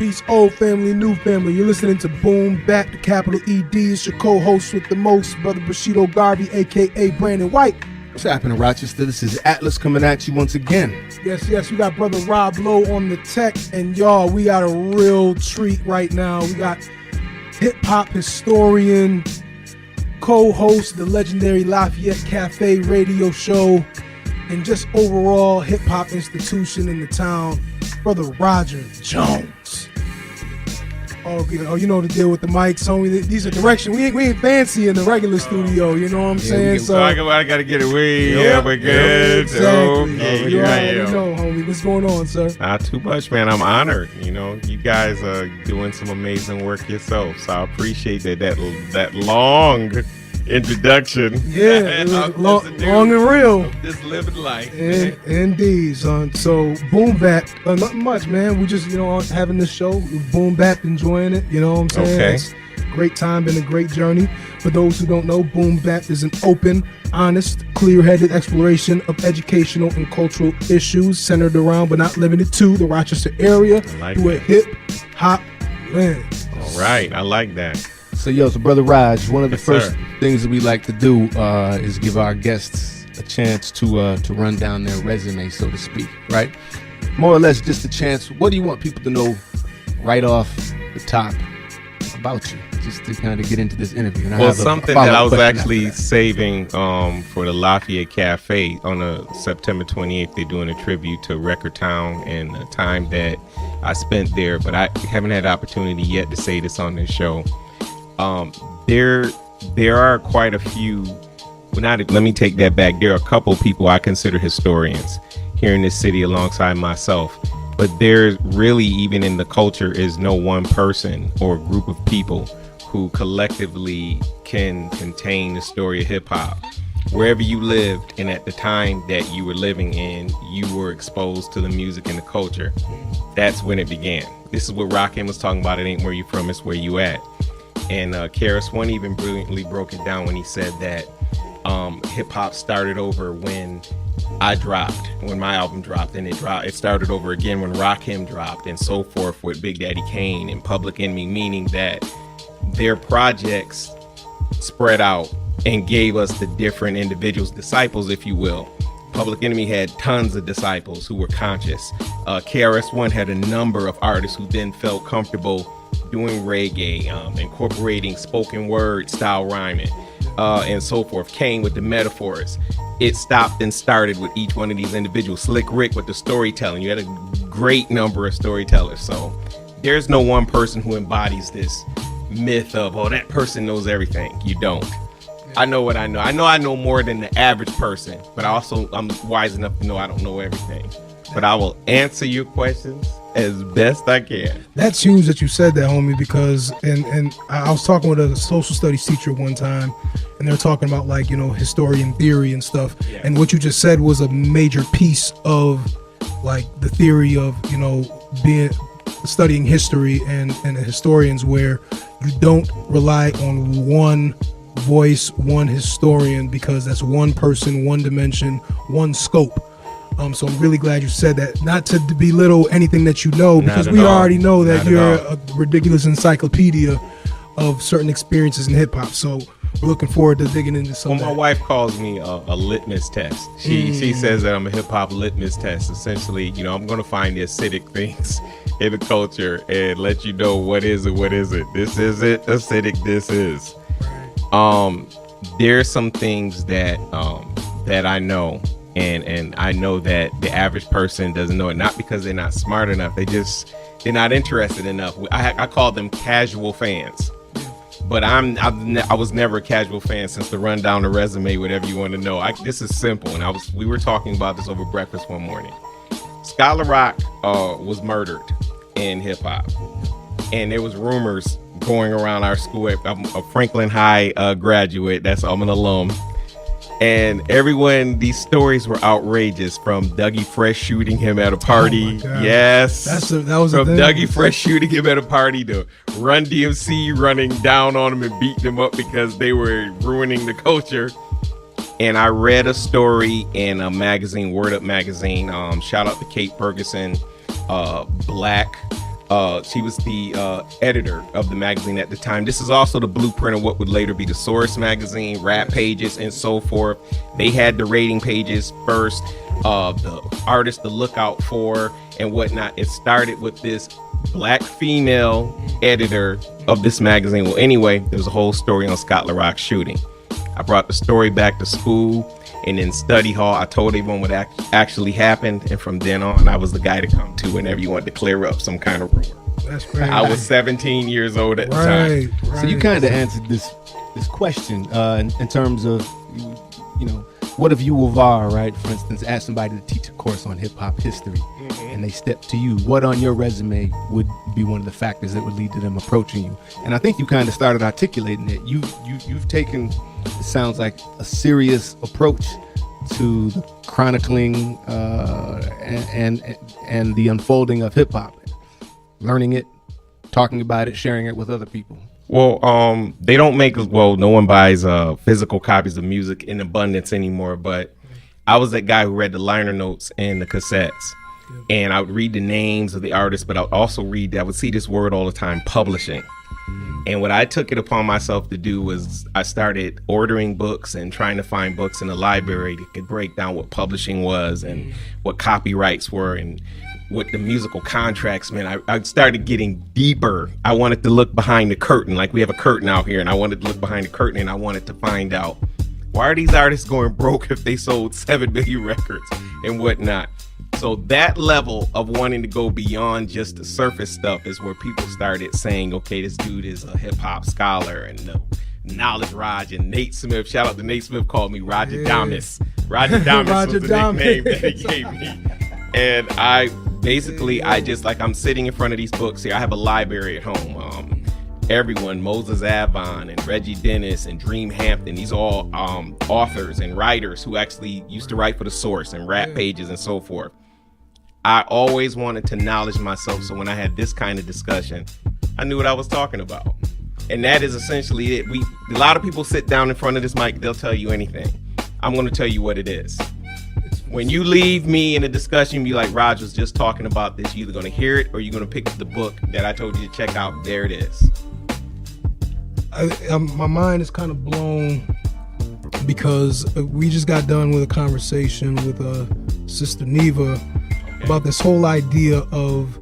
peace, old family, new family. You're listening to Boom Bap, the capital ED. It's your co-host with the most, Brother Bushido Garvey, a.k.a. Brandon White. What's happening, Rochester? This is Atlas coming at you once again. Yes, we got Brother Rob Lowe on the tech, and y'all, we got a real treat right now. We got hip-hop historian, co-host the legendary Lafayette Cafe radio show, and just overall hip-hop institution in the town, Brother Roger Jones. Oh, you know the deal with the mics, homie. These are direction. We ain't fancy in the regular studio, you know what I'm saying? So I gotta get it way up again. Exactly. Okay, You already know, homie. What's going on, sir? Not too much, man. I'm honored. You know, you guys are doing some amazing work yourself, so I appreciate that long introduction. Yeah, it was long and real. I'm just living life. Indeed, son. So, Boom Bap, nothing much, man. We just, having this show, Boom Bap, enjoying it. You know what I'm saying? Okay. It's a great time, been a great journey. For those who don't know, Boom Bap is an open, honest, clear-headed exploration of educational and cultural issues centered around, but not limited to, the Rochester area through a hip-hop lens. All right, I like that. So Brother Raj, one of the Yes, first sir. things that we like to do is give our guests a chance to run down their resume, so to speak, right? More or less just a chance. What do you want people to know right off the top about you, just to kind of get into this interview? And Well, something that I was actually that. saving for the Lafayette Cafe on September 28th. They're doing a tribute to Record Town and the time that I spent there, but I haven't had the opportunity yet to say this on this show. There are quite a few. Let me take that back. There are a couple of people I consider historians here in this city alongside myself. But there's really, even in the culture, is no one person or group of people who collectively can contain the story of hip hop. Wherever you lived and at the time that you were living in, you were exposed to the music and the culture. That's when it began. This is what Rakim was talking about. It ain't where you from, it's where you at. And S1E even brilliantly broke it down when he said that hip hop started over when when my album dropped, and it started over again when Rakim dropped, and so forth with Big Daddy Kane and Public Enemy, meaning that their projects spread out and gave us the different individuals, disciples, if you will. Public Enemy had tons of disciples who were conscious. KRS-One had a number of artists who then felt comfortable doing reggae, incorporating spoken word style rhyming, and so forth. Kane with the metaphors. It stopped and started with each one of these individuals. Slick Rick with the storytelling. You had a great number of storytellers. So there's no one person who embodies this myth of, oh, that person knows everything. You don't. I know what I know. I know more than the average person, but I'm wise enough to know I don't know everything. But I will answer your questions as best I can. That's huge that you said that, homie, because and I was talking with a social studies teacher one time, and they're talking about historian theory and stuff. Yeah. And what you just said was a major piece of the theory of being studying history and the historians, where you don't rely on one voice, one historian, because that's one person, one dimension, one scope. So I'm really glad you said that. Not to belittle anything that you know, because we already know that you're a ridiculous encyclopedia of certain experiences in hip hop. So we're looking forward to digging into some. Well, my wife calls me a litmus test. She says that I'm a hip hop litmus test. Essentially, I'm going to find the acidic things in the culture and let you know what is it, what isn't. This isn't acidic. This is. There's some things that I know. And I know that the average person doesn't know it, not because they're not smart enough. They're not interested enough. I call them casual fans, but I was never a casual fan. Since the rundown, the resume, whatever you want to know. This is simple. And we were talking about this over breakfast one morning. Scholar Rock was murdered in hip hop, and there was rumors going around our school. I'm a Franklin High graduate. I'm an alum. And these stories were outrageous, from Dougie Fresh shooting him at a party. Oh, yes. That was from Dougie Fresh shooting him at a party to Run DMC running down on him and beating him up because they were ruining the culture. And I read a story in a magazine, Word Up magazine. Shout out to Kate Ferguson, Black She was the editor of the magazine at the time. This is also the blueprint of what would later be the Source magazine, Rap Pages, and so forth. They had the rating pages first, the artists to look out for and whatnot. It started with this black female editor of this magazine. Well, anyway, there's a whole story on Scott LaRock shooting. I brought the story back to school, and in study hall, I told everyone what actually happened. And from then on, I was the guy to come to whenever you wanted to clear up some kind of rumor. That's crazy. I was 17 years old at the time. Right. So you kind of answered this question in terms of, you know, what if you were VAR, right? For instance, ask somebody to teach a course on hip hop history, and they step to you. What on your resume would be one of the factors that would lead to them approaching you? And I think you kind of started articulating it. You've taken, it sounds like, a serious approach to the chronicling and the unfolding of hip hop, learning it, talking about it, sharing it with other people. Well, they don't make, well, no one buys physical copies of music in abundance anymore, but I was that guy who read the liner notes and the cassettes, and I would read the names of the artists, but I would see this word all the time, publishing. And what I took it upon myself to do was I started ordering books and trying to find books in the library that could break down what publishing was and what copyrights were and what the musical contracts meant. I started getting deeper. I wanted to look behind the curtain, like we have a curtain out here, and I wanted to look behind the curtain, and I wanted to find out, why are these artists going broke if they sold 7 million records and whatnot? So that level of wanting to go beyond just the surface stuff is where people started saying, okay, this dude is a hip hop scholar, and Knowledge Raj and Nate Smith. Shout out to Nate Smith, called me Roger Damas. Roger Damas was the nickname that he gave me. And I just, like, I'm sitting in front of these books here. I have a library at home. Everyone, Moses Avon and Reggie Dennis and Dream Hampton, these are all authors and writers who actually used to write for The Source and Rap Pages and so forth. I always wanted to knowledge myself, so when I had this kind of discussion, I knew what I was talking about. And that is essentially it. A lot of people sit down in front of this mic, they'll tell you anything. I'm going to tell you what it is. When you leave me in a discussion, be like, Raj was just talking about this. You're either going to hear it or you're going to pick up the book that I told you to check out. There it is. My mind is kind of blown because we just got done with a conversation with Sister Neva about this whole idea of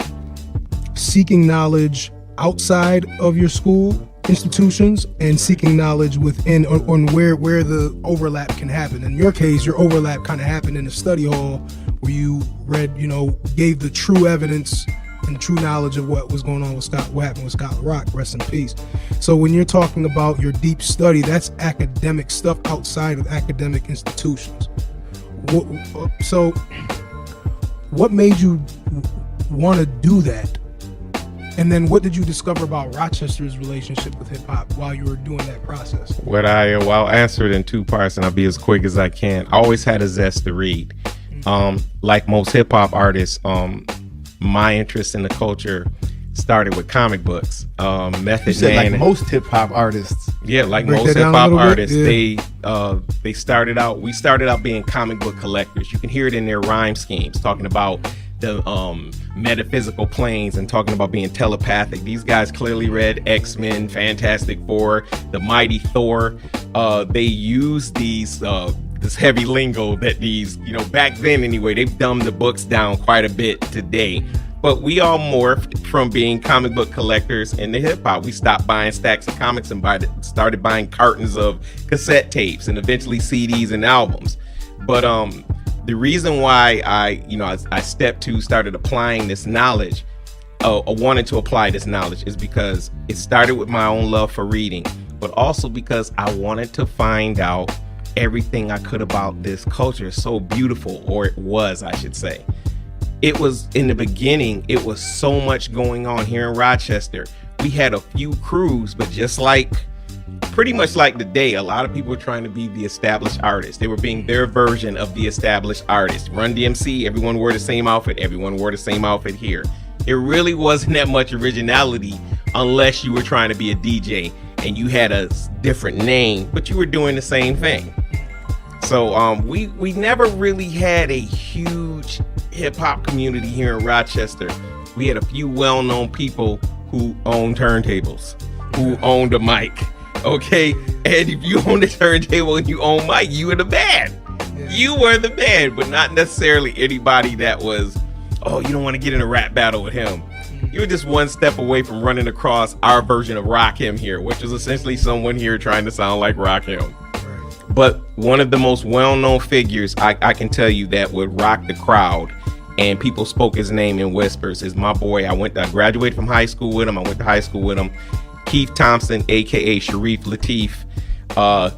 seeking knowledge outside of your school institutions and seeking knowledge within on where the overlap can happen. In your case, your overlap kind of happened in the study hall where you read, gave the true evidence and true knowledge of what was going on with what happened with Scott LaRock, rest in peace. So when you're talking about your deep study, that's academic stuff outside of academic institutions. So what made you want to do that? And then what did you discover about Rochester's relationship with hip hop while you were doing that process? I'll answer it in 2 parts, and I'll be as quick as I can. I always had a zest to read. Like most hip hop artists, my interest in the culture started with comic books. Method Man. Like most hip hop artists. Yeah, like most hip hop artists, yeah. We started out being comic book collectors. You can hear it in their rhyme schemes, talking about the metaphysical planes and talking about being telepathic. These guys clearly read X-Men, Fantastic Four, the Mighty Thor. They use these this heavy lingo that these, back then anyway, they've dumbed the books down quite a bit today. But we all morphed from being comic book collectors into hip hop. We stopped buying stacks of comics and started buying cartons of cassette tapes and eventually CDs and albums. But the reason why I started applying this knowledge, wanted to apply this knowledge, is because it started with my own love for reading, but also because I wanted to find out everything I could about this culture. So beautiful, or it was, I should say. It was, in the beginning, it was so much going on here in Rochester. We had a few crews, but pretty much like today, a lot of people were trying to be the established artist. They were being their version of the established artist. Run DMC, everyone wore the same outfit. Everyone wore the same outfit here. It really wasn't that much originality unless you were trying to be a DJ and you had a different name, but you were doing the same thing. So we never really had a huge hip hop community here in Rochester We had a few well-known people who owned turntables, who owned a mic. Okay, and if you own a turntable and you own mic, you were the band. Yeah. You were the band, but not necessarily anybody that was, oh, you don't want to get in a rap battle with him. You were just one step away from running across our version of Rakim here, which is essentially someone here trying to sound like Rakim. But one of the most well-known figures I can tell you that would rock the crowd, and people spoke his name in whispers, is my boy. I graduated from high school with him. I went to high school with him. Keith Thompson, aka Sharif Lateef.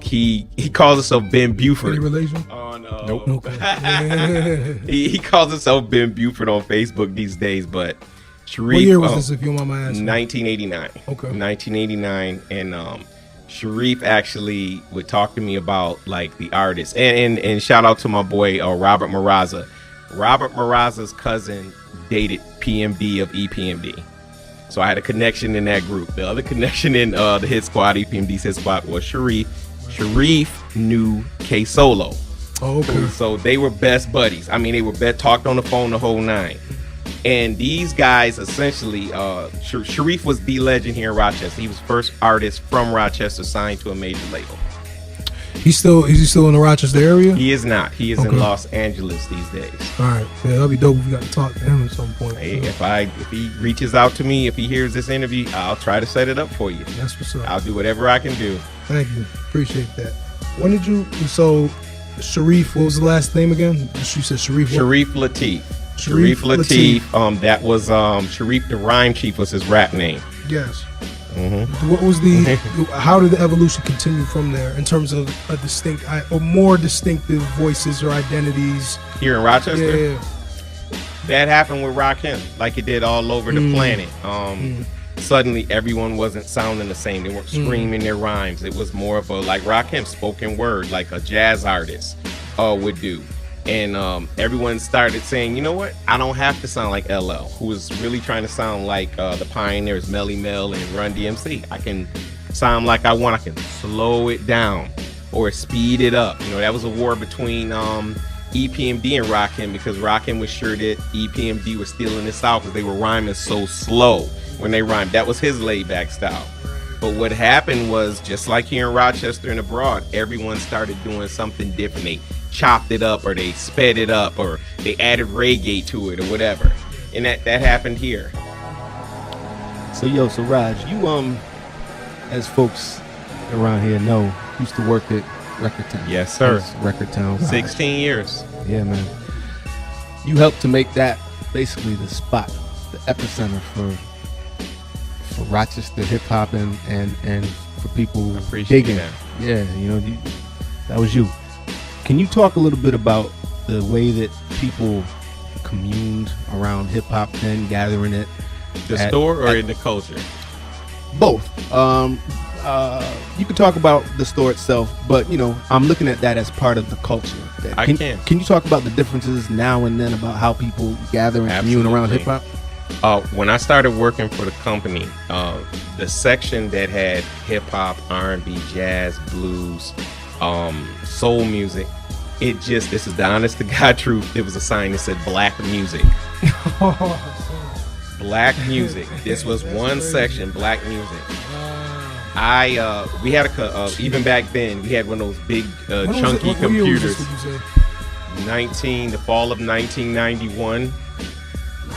He calls himself Ben Buford. Any relation? Nope. Okay. he calls himself Ben Buford on Facebook these days, but Sharif. What year was this, if you want my answer? 1989. Okay. 1989, and Sharif actually would talk to me about like the artists, and shout out to my boy Robert Maraza. Robert Maraza's cousin dated PMD of EPMD. So I had a connection in that group. The other connection in the Hit Squad, EPMD's Hit Squad, was Sharif. Sharif knew K Solo. Oh, okay. So they were best buddies. I mean, they were talked on the phone the whole nine. And these guys essentially, Sharif was the legend here in Rochester. He was the first artist from Rochester signed to a major label. Is he still in the Rochester area? He is not. He is in Los Angeles these days. All right. Yeah, that'd be dope if we got to talk to him at some point. Hey, if he reaches out to me, if he hears this interview, I'll try to set it up for you. That's what's up. I'll do whatever I can do. Thank you. Appreciate that. When did you? So, Sharif. What was the last name again? You said Sharif. Sharif Lateef. Sharif Lateef. That was Sharif the Rhyme Chief was his rap name. Yes. Mm-hmm. What was how did the evolution continue from there in terms of a distinct or more distinctive voices or identities here in Rochester? Yeah. That happened with Rakim, like it did all over the planet. Suddenly everyone wasn't sounding the same. They weren't screaming their rhymes. It was more of a like Rakim spoken word, like a jazz artist would do. And everyone started saying, you know what? I don't have to sound like LL, who was really trying to sound like the pioneers, Melly Mel and Run DMC. I can sound like I want. I can slow it down or speed it up. You know, that was a war between EPMD and Rakim, because Rakim was sure that EPMD was stealing the South because they were rhyming so slow when they rhymed. That was his laid-back style. But what happened was, just like here in Rochester and abroad, everyone started doing something different. They chopped it up, or they sped it up, or they added reggae to it, or whatever. And that happened here. So Raj, you as folks around here know, used to work at Record Town. Yes, sir. Record Town. 16 years. Yeah, man. You helped to make that basically the spot, the epicenter for Rochester hip hop and for people digging. That. Yeah, you know, that was you. Can you talk a little bit about the way that people communed around hip hop then, gathering it? The store or in the culture? Both. You can talk about the store itself, but you know, I'm looking at that as part of the culture. Can you talk about the differences now and then about how people gather and commune around hip hop? When I started working for the company, the section that had hip hop, R&B, jazz, blues, soul music, this is the honest to God truth. There was a sign that said black music. Black music. This was one section, black music. We had even back then, we had one of those big chunky computers. The fall of 1991.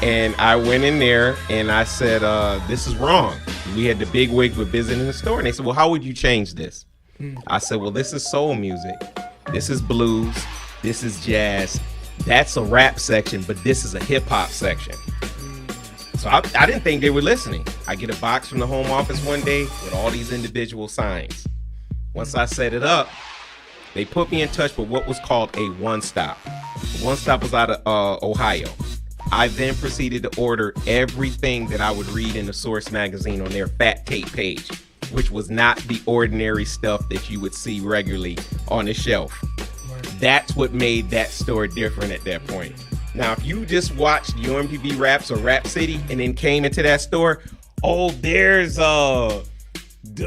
And I went in there and I said, this is wrong. We had the big wigs were visiting the store, and they said, well, how would you change this? I said, well, this is soul music. This is blues. This is jazz. That's a rap section, but this is a hip hop section. So I didn't think they were listening. I get a box from the home office one day with all these individual signs. Once I set it up, they put me in touch with what was called a one-stop. One-stop was out of Ohio. I then proceeded to order everything that I would read in the Source magazine on their Fat Tape page, which was not the ordinary stuff that you would see regularly on the shelf. That's what made that store different at that point. Now, if you just watched UMPB Raps or Rap City and then came into that store, oh, there's the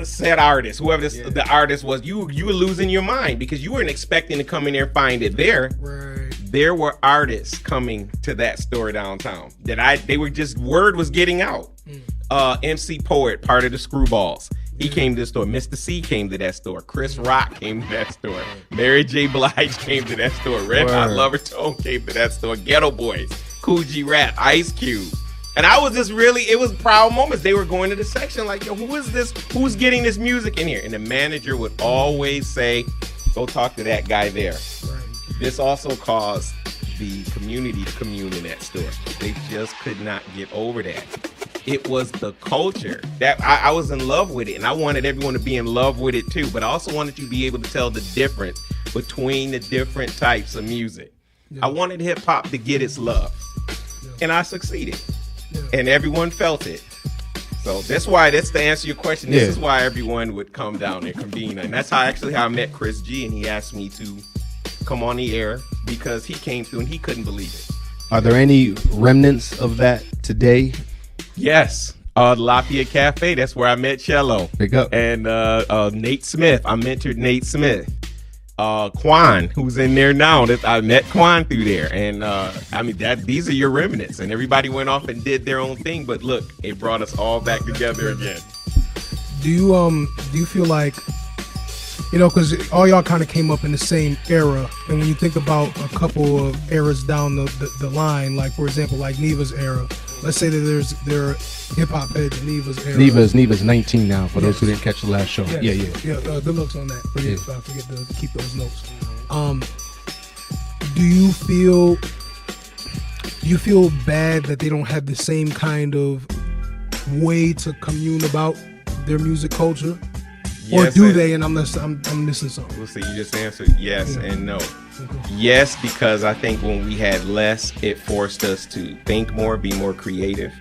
set artist, whoever the artist was, you were losing your mind because you weren't expecting to come in there and find it there. Right. there were artists coming to that store downtown they were just, word was getting out. MC Poet, part of the Screwballs, he came to the store. Mr. C came to that store. Chris Rock came to that store. Mary J. Blige came to that store. Red Hot Lover Tone came to that store. Ghetto Boys, Cool G Rap, Ice Cube. And I was just really, it was proud moments. They were going to the section like, yo, who is this? Who's getting this music in here? And the manager would always say, go talk to that guy there. Right. This also caused the community to commune in that store. They just could not get over that. It was the culture that I was in love with it, and I wanted everyone to be in love with it too. But I also wanted you to be able to tell the difference between the different types of music. Yeah. I wanted hip hop to get its love, and I succeeded. And everyone felt it. So that's to answer your question. This is why everyone would come down and convene. And that's how I met Chris G, and he asked me to come on the air because he came through and he couldn't believe it. Are there any remnants of that today? Yes. Lafayette Cafe, that's where I met Cello. Pick up. And Nate Smith, I mentored Nate Smith. Quan, who's in there now, I met Quan through there, and these are your remnants, and everybody went off and did their own thing, but look, it brought us all back together again. Do you feel like, because all y'all kind of came up in the same era, and when you think about a couple of eras down the line, like for example, like Neva's era, let's say that there are hip hop heads in Neva's era. Neva's 19 now, for those who didn't catch the last show. Yeah. Good looks on that. I forget to keep those notes. Do you feel bad that they don't have the same kind of way to commune about their music culture? Or do they? And I'm missing something. We'll see. You just answered yes and no. Okay. Yes, because I think when we had less, it forced us to think more, be more creative.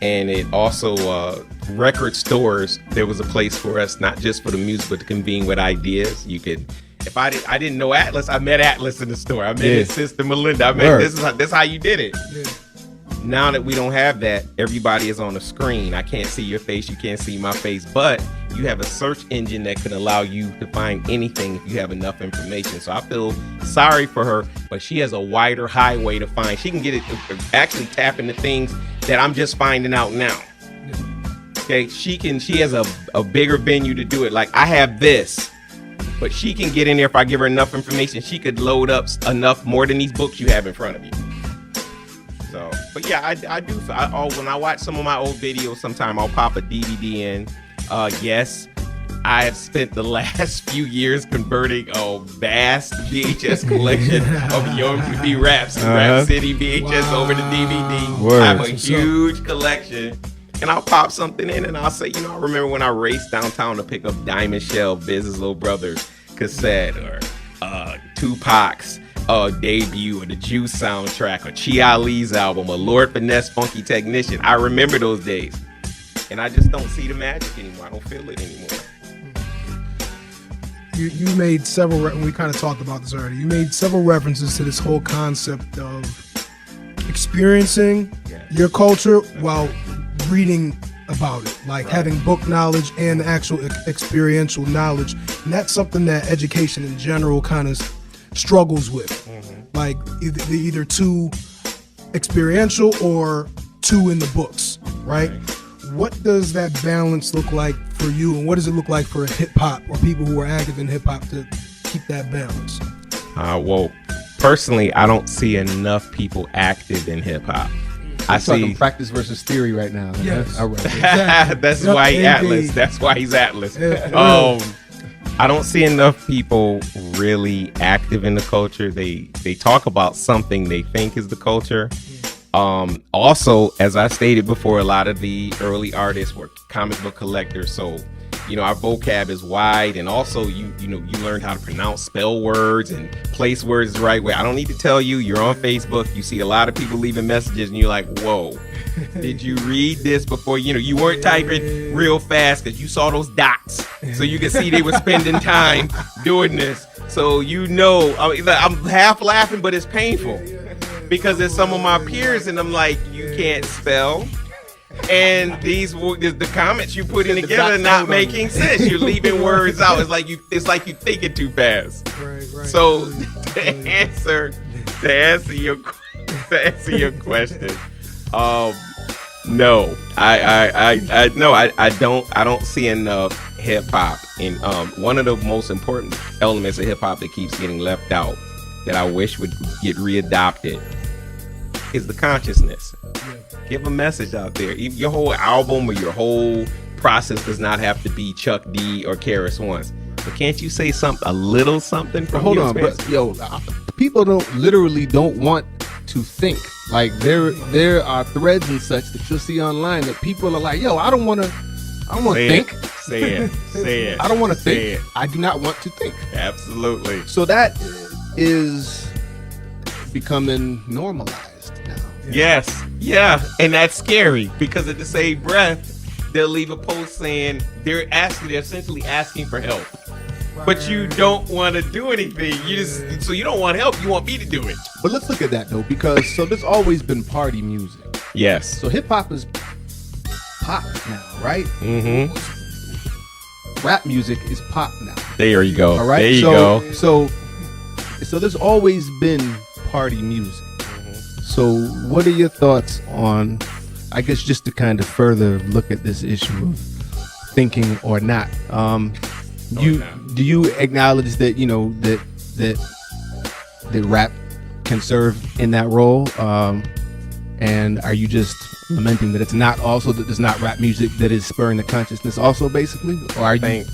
And it also, record stores, there was a place for us, not just for the music, but to convene with ideas. You could, if I didn't know Atlas, I met Atlas in the store. I met his sister Melinda. I met, this is how you did it. Yeah. Now that we don't have that, everybody is on a screen. I can't see your face, you can't see my face, but you have a search engine that can allow you to find anything if you have enough information. So I feel sorry for her, but she has a wider highway to find. She can get it, actually tap into things that I'm just finding out now. Okay, she has a bigger venue to do it. Like I have this, but she can get in there if I give her enough information. She could load up enough more than these books you have in front of you. So, but yeah, I do. When I watch some of my old videos, sometime I'll pop a DVD in. Yes, I have spent the last few years converting a vast VHS collection of Yo MTV Raps and Rap City VHS over to DVD. I have a huge collection, and I'll pop something in and I'll say, I remember when I raced downtown to pick up Diamond Shell, Biz's Little Brother cassette, or Tupac's debut, or the Juice soundtrack, or Chi Ali's album, or Lord Finesse Funky Technician. I remember those days, and I just don't see the magic anymore. I don't feel it anymore. You made several, we kind of talked about this already, you made several references to this whole concept of experiencing your culture while reading about it, like having book knowledge and actual experiential knowledge. And that's something that education in general kind of struggles with, like either too experiential or too in the books, right? What does that balance look like for you, and what does it look like for hip hop or people who are active in hip hop to keep that balance? Well, personally, I don't see enough people active in hip hop. I see practice versus theory right now. Yes. All right. Exactly. That's why he's Atlas. That's why he's Atlas. I don't see enough people really active in the culture. They talk about something they think is the culture. Also, as I stated before, a lot of the early artists were comic book collectors. So, our vocab is wide, and also you learned how to pronounce, spell words, and place words the right way. I don't need to tell you. You're on Facebook. You see a lot of people leaving messages, and you're like, "Whoa, did you read this before?" You weren't typing real fast because you saw those dots, so you could see they were spending time doing this. So I'm half laughing, but it's painful because there's some of my peers, and I'm like, "You can't spell." And the comments you put in together are not making sense. You're leaving words out. It's like you thinking too fast. Right. So to answer your question, no, I don't see enough hip hop. And one of the most important elements of hip hop that keeps getting left out, that I wish would get readopted, is the consciousness. Give a message out there. Your whole album or your whole process does not have to be Chuck D or Karis Once. But can't you say a little something from Hold your on, experience? but people don't want to think. Like there are threads and such that you'll see online that people are like, yo, I don't want to think. Say it. I don't want to think. Say it. I do not want to think. Absolutely. So that is becoming normalized now. Yes. Yeah. And that's scary, because at the same breath, they'll leave a post saying they're essentially asking for help. But you don't want to do anything. So you don't want help. You want me to do it. But let's look at that though, because there's always been party music. Yes. So hip hop is pop now, right? Mm-hmm. Rap music is pop now. There you go. All right. There you go. So there's always been party music. So what are your thoughts on, I guess, just to kind of further look at this issue of thinking or not? Do you acknowledge that that rap can serve in that role? And are you just lamenting that it's not also that there's not rap music that is spurring the consciousness also, basically? Or I think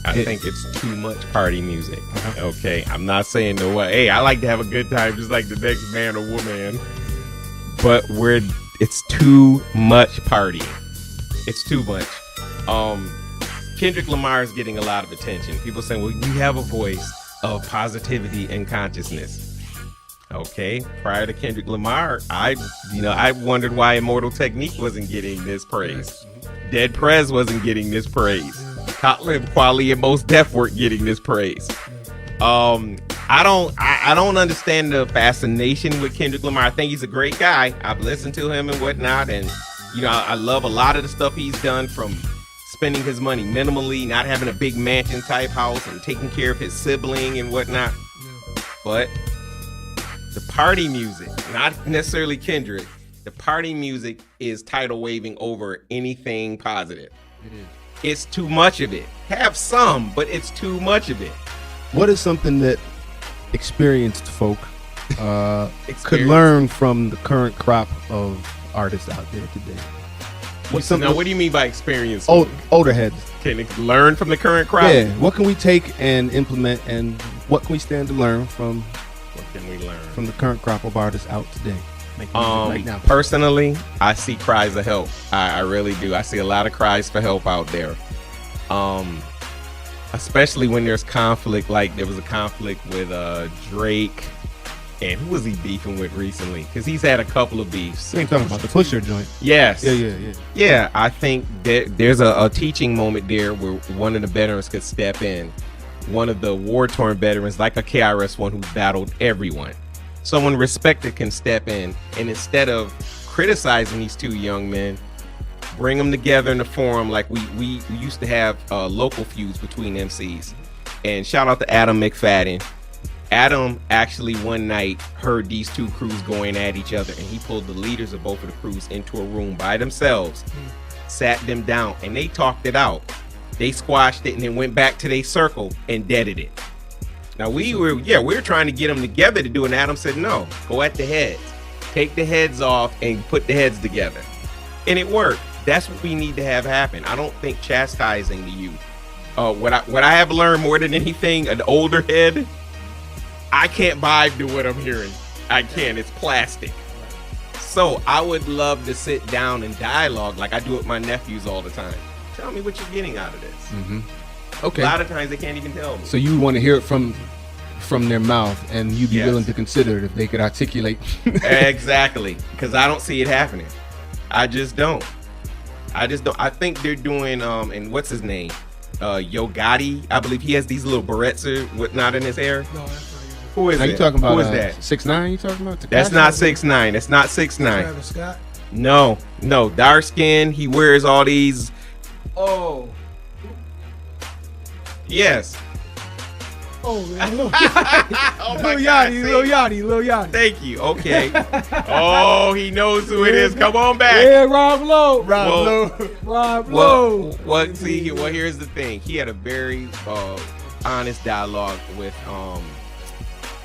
it's too much party music. Okay, I'm not saying no way. Hey, I like to have a good time just like the next man or woman, but it's too much partying. It's too much. Kendrick Lamar is getting a lot of attention. People saying, well, you have a voice of positivity and consciousness. Okay, prior to Kendrick Lamar, I wondered why Immortal Technique wasn't getting this praise. Dead Prez wasn't getting this praise. Talib Kweli and Mos Def weren't getting this praise. I don't understand the fascination with Kendrick Lamar. I think he's a great guy. I've listened to him and whatnot, and I love a lot of the stuff he's done, from spending his money minimally, not having a big mansion type house, and taking care of his sibling and whatnot. But the party music, not necessarily Kendrick, the party music is tidal waving over anything positive. It is. It's too much of it. Have some, but it's too much of it. What is something that experienced folk could learn from the current crop of artists out there today? Now, what do you mean by experience? Older heads. Can it learn from the current crop? Yeah. What can we take and implement, and what can we stand to learn from? What can we learn from the current crop of artists out today? Right now. Personally, I see cries of help. I really do. I see a lot of cries for help out there. Especially when there's conflict, like there was a conflict with Drake, and who was he beefing with recently? Because he's had a couple of beefs. You ain't talking about the Pusher joint? Yes. Yeah. Yeah, I think that there's a teaching moment there where one of the veterans could step in. One of the war-torn veterans, like a KRS-One who battled everyone. Someone respected can step in, and instead of criticizing these two young men, bring them together in a forum like we used to have local feuds between MCs. And shout out to Adam McFadden. Adam actually one night heard these two crews going at each other, and he pulled the leaders of both of the crews into a room by themselves, sat them down, and they talked it out. They squashed it and then went back to their circle and deaded it. Now we were trying to get them together to do it, and Adam said, no, go at the heads. Take the heads off and put the heads together. And it worked. That's what we need to have happen. I don't think chastising the youth. What I have learned more than anything, an older head, I can't vibe to what I'm hearing. I can't. It's plastic. So I would love to sit down and dialogue like I do with my nephews all the time. Tell me what you're getting out of this. Mm-hmm. Okay. A lot of times they can't even tell me. So you want to hear it from their mouth, and you'd be willing to consider it if they could articulate. Exactly. Because I don't see it happening. I just don't. I think they're doing, and what's his name? Yo Gotti. I believe he has these little barrettes or whatnot in his hair. No, that's not Who is Are that? you talking about Who is that? 6ix9ine? You talking about? That's not 6ix9ine. That's not 6ix9ine. Travis Scott. No, dark skin. He wears all these. Oh, yes. Oh, man, Lil Oh my God, see? Lil Yachty. Thank you. Okay. Oh, he knows who it is. Come on back. Yeah, Rob Lowe. Rob Lowe. What? See, well, here's the thing. He had a very honest dialogue with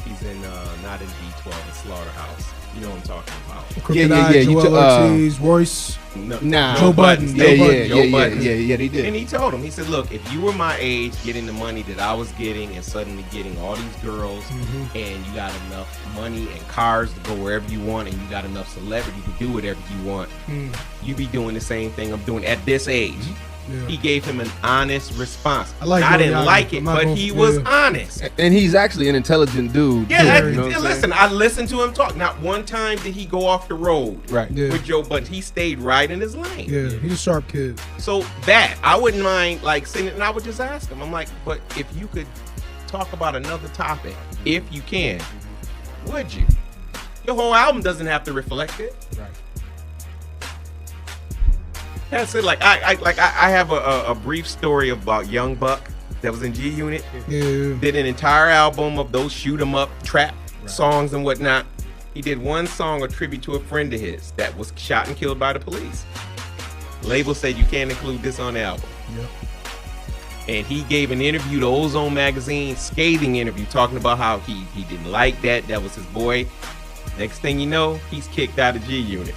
He's in not in D12, in Slaughterhouse. You know what I'm talking about. Crooked Eye, Joel Ortiz, Royce. Joe Budden. Joe Budden. Yeah, they did. And he told him, he said, look, if you were my age, getting the money that I was getting and suddenly getting all these girls, and you got enough money and cars to go wherever you want, and you got enough celebrity to do whatever you want, you be doing the same thing I'm doing at this age. Yeah. He gave him an honest response. I didn't like it, but he was honest. And he's actually an intelligent dude. Yeah, listen, I listened to him talk. Not one time did he go off the road with Joe Budden. He stayed right in his lane. Yeah, he's a sharp kid. So that, I wouldn't mind like sitting, and I would just ask him. I'm like, but if you could talk about another topic, if you can, would you? Your whole album doesn't have to reflect it. Right. That's it. Like I have a brief story about Young Buck that was in G Unit. Yeah. Did an entire album of those shoot 'em up trap songs and whatnot. He did one song, a tribute to a friend of his that was shot and killed by the police. Label said you can't include this on the album. Yep. And he gave an interview to Ozone magazine, scathing interview, talking about how he didn't like that. That was his boy. Next thing you know, he's kicked out of G Unit.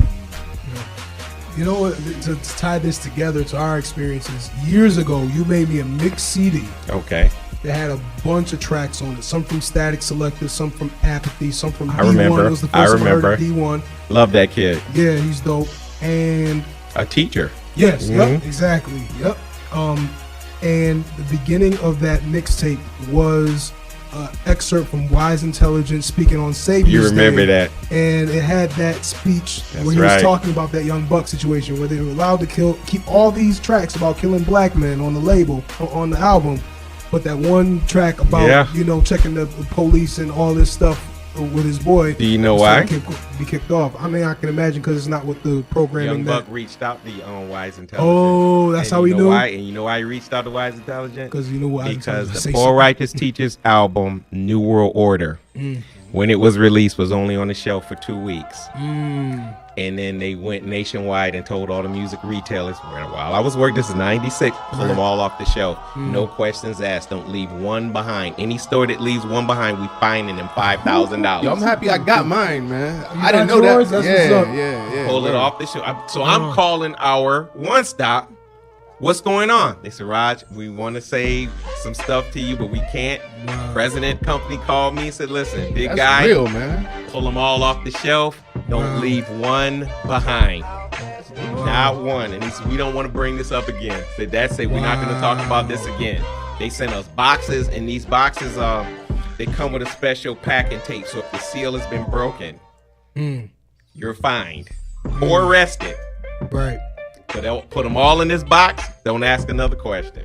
You know what? To tie this together to our experiences, years ago, you made me a mixed CD. Okay. That had a bunch of tracks on it. Some from Static Selector, some from Apathy, some from D1. Remember. It was the first time I heard of D1. Love that kid. Yeah, he's dope. And a teacher. Yes. Yep. Exactly. Yep. And the beginning of that mixtape was excerpt from Wise Intelligence speaking on Savior's You remember Day, that. and it had that speech That's where he was talking about that Young Buck situation where they were allowed to keep all these tracks about killing black men on the label, on the album, but that one track about checking the police and all this stuff with his boy. Do you know why? Be kicked off. I mean, I can imagine because it's not with the programming. Young Buck reached out to Wise Intelligence. Oh, that's how he knew. Why? And you know why he reached out to Wise Intelligence? Because you know why? Because the Poor Righteous Teachers album, New World Order, when it was released, was only on the shelf for 2 weeks. And then they went nationwide and told all the music retailers, while I was working, this is 96, pull them all off the shelf. No questions asked. Don't leave one behind. Any store that leaves one behind, we fining them $5,000. Yo, I'm happy I got mine, man. I didn't know that. That's yeah. Pull it off the shelf. So I'm calling our One Stop. What's going on? They said, Raj, we want to say some stuff to you, but we can't. President company called me and said, listen, big guy, real, man. Pull them all off the shelf. Don't leave one behind. Not one. And he said, we don't want to bring this up again. Said that's it. We're not going to talk about this again. They sent us boxes, and these boxes, they come with a special packing tape. So if the seal has been broken, you're fined or arrested. Right. So they'll put them all in this box. Don't ask another question.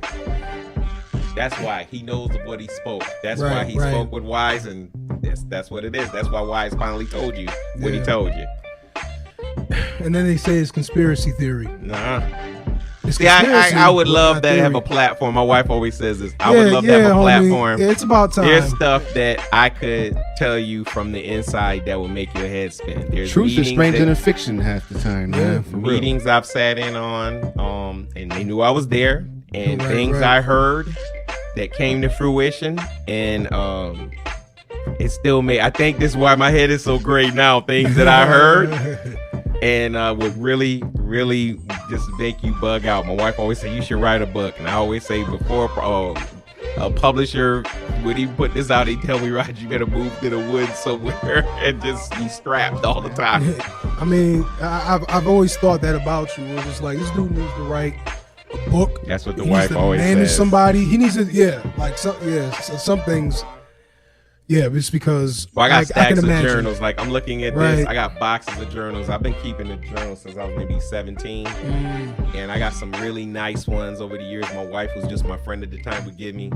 That's why he knows of what he spoke. That's why he spoke with Wise, and that's what it is. That's why Wise finally told you what he told you. And then they say it's conspiracy theory. Nah. See, I would love that to have a platform. My wife always says this. I would love to have a platform. Yeah, it's about time. There's stuff that I could tell you from the inside that will make your head spin. There's truth is stranger than fiction half the time, man. For meetings I've sat in on, and they knew I was there, and things I heard that came to fruition, and it still made. I think this is why my head is so great now. Things that I heard. And would really, really just make you bug out. My wife always say you should write a book, and I always say before a publisher would even put this out, he'd tell me, Roger, you gotta move to the woods somewhere and just be strapped all the time. I mean, I've always thought that about you. It's just like this dude needs to write a book. That's what the wife always says. Manage somebody. He needs to, some things. Yeah, it's because I got stacks of journals. Like I'm looking at this. I got boxes of journals. I've been keeping the journals since I was maybe 17. And I got some really nice ones over the years. My wife, who's just my friend at the time, would give me.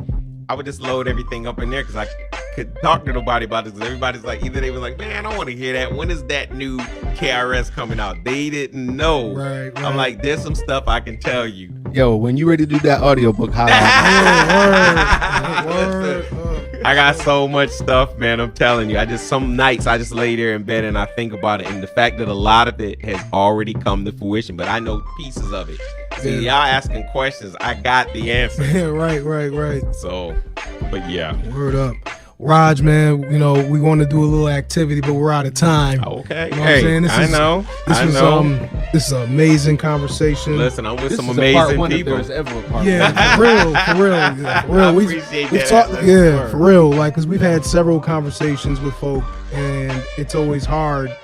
I would just load everything up in there because I could talk to nobody about this because everybody's like, either they was like, man, I don't want to hear that. When is that new KRS coming out? They didn't know. Right. I'm like, there's some stuff I can tell you. Yo, when you ready to do that audiobook, holla. Word. I got so much stuff, man. I'm telling you. Some nights I just lay there in bed and I think about it, and the fact that a lot of it has already come to fruition, but I know pieces of it. See, y'all asking questions, I got the answer. Yeah, right. So, but yeah. Word up. Raj, man, you know, we want to do a little activity, but we're out of time. Okay. You know what I'm saying? I know. This is an amazing conversation. Listen, I'm with This some is a part amazing one if people. there's ever a part Yeah, for real. Yeah, for real. I We've appreciate we've that. talked, yeah, for real. Like, because we've had several conversations with folk, and it's always hard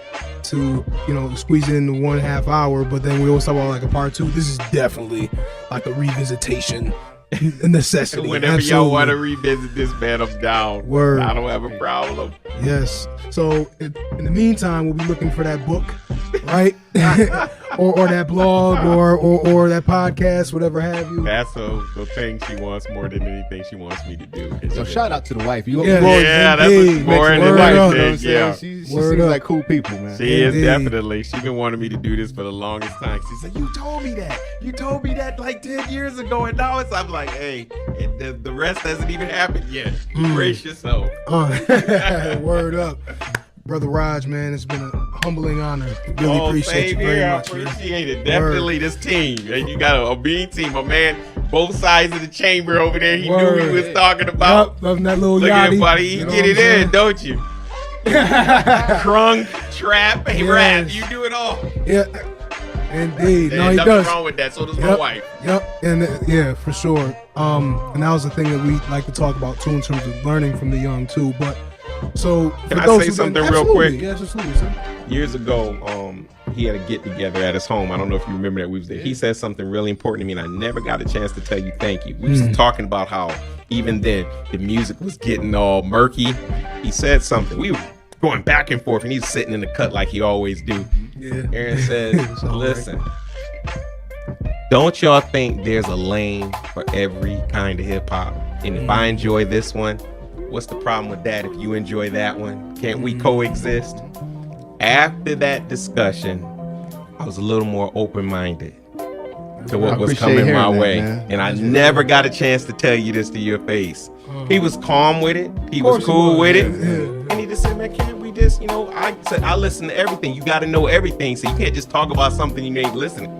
to, you know, squeeze it into 1.5 hour, but then we always talk about like a part two. This is definitely like a revisitation. A necessity. Whenever y'all want to revisit this, man, I'm down. Word. I don't have a problem. Yes. So in the meantime, we'll be looking for that book, right? or that blog or that podcast, whatever have you. That's the thing she wants more than anything she wants me to do. So shout out to the wife. You Yeah, that's indeed. what's more than Word wife, up. you know what I'm anything. saying? Yeah. She Word seems up. like cool people, man. She is Indeed. definitely. She's been wanting me to do this for the longest time. She said, "You told me that. You told me that like 10 years ago, and now it's." I'm like, "Hey, the rest hasn't even happened yet. Brace yourself." Word up. Brother Raj, man, it's been a humbling honor. Really appreciate you same very here. much. I Man. appreciate it. Definitely this team. And you got a bean team. A man, both sides of the chamber over there. He knew he was talking about. Yup, loving that little Look at yachty. him, buddy. You You know get what it I'm in, saying? don't you? Crunk, trap, Yes. rap. You do it all. Yeah, indeed. No, There's he nothing does. wrong with that. So does my Yep. wife. Yep, and yeah, for sure. And that was the thing that we like to talk about too, in terms of learning from the young too. But so, Can for I those say who something didn't- real absolutely, quick? Yeah, absolutely. Sir. Years ago, he had a get together at his home. I don't know if you remember that. We was there. He said something really important to me, and I never got a chance to tell you thank you. We was talking about how even then the music was getting all murky. He said something. We were going back and forth, and he's sitting in the cut like he always do. Yeah. Aaron said, It's all right. "Listen, don't y'all think there's a lane for every kind of hip hop? And if I enjoy this one, what's the problem with that? If you enjoy that one, can't we coexist?" After that discussion, I was a little more open-minded to what I was appreciate coming my hearing that, way. man. And I never got a chance to tell you this to your face. He was calm with it. He was course he cool was, with it. yeah. And he just said, "Man, can't we just, I said, I listen to everything. You got to know everything. So you can't just talk about something you ain't listening."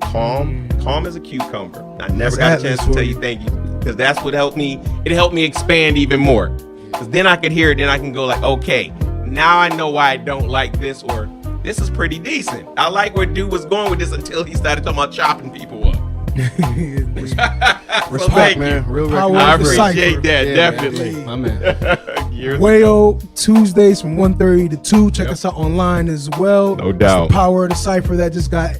Calm as a cucumber. I never got a chance to tell you thank you, because that's what helped me. It helped me expand even more. Because then I could hear it. Then I can go like, okay, now I know why I don't like this, or this is pretty decent. I like where dude was going with this until he started talking about chopping people up. So Respect, thank man. you. Real Power I of the appreciate cipher. that, Yeah, definitely. My man. Years WAYO Tuesdays from 1:30 to 2. Check us out online as well. No It's doubt. the power of the cipher that just got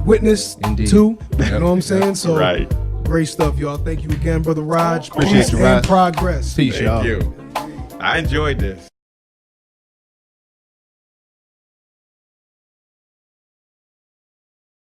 witnessed Indeed. too. Yep. You know what I'm saying? So Right. great stuff, y'all. Thank you again, Brother Raj. Appreciate Peace you, and Raj. progress. Peace, y'all. Thank you. I enjoyed this.